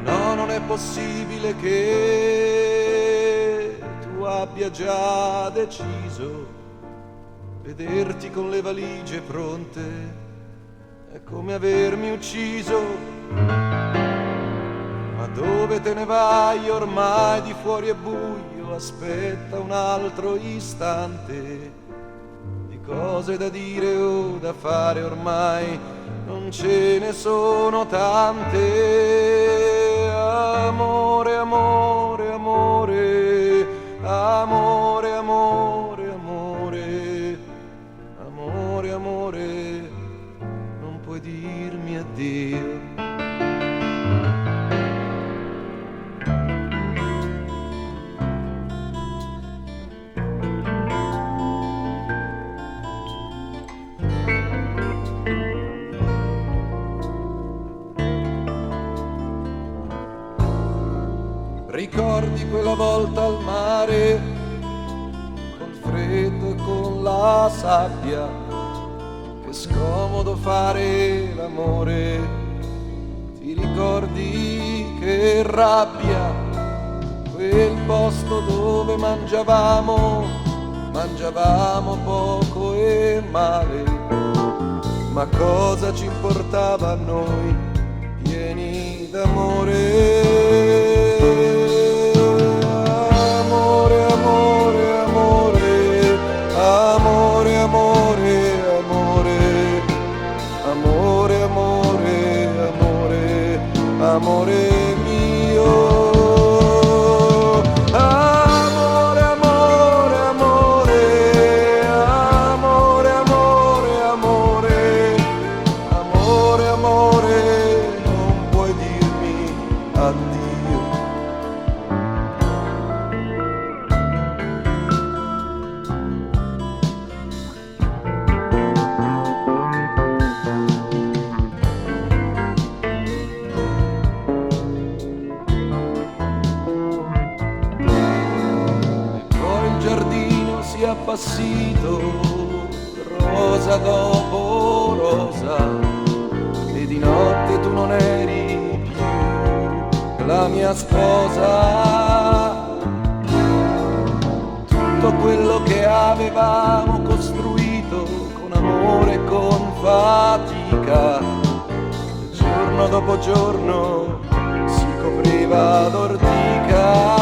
No, non è possibile che tu abbia già deciso. Vederti con le valigie pronte è come avermi ucciso. Ma dove te ne vai ormai? Di fuori è buio, aspetta un altro istante. Di cose da dire o da fare ormai non ce ne sono tante. Amore, amore, amore, amore, amore, amore, amore, amore, non puoi dirmi addio. Ricordi quella volta al mare, col freddo e con la sabbia, che scomodo fare l'amore. Ti ricordi che rabbia, quel posto dove mangiavamo poco e male. Ma cosa ci importava a noi, pieni d'amore? Amore mio, amore, amore, amore, amore, amore, amore, amore, amore, non puoi dirmi addio. Appassito, rosa dopo rosa, e di notte tu non eri più la mia sposa. Tutto quello che avevamo costruito con amore e con fatica, giorno dopo giorno si copriva d'ortica.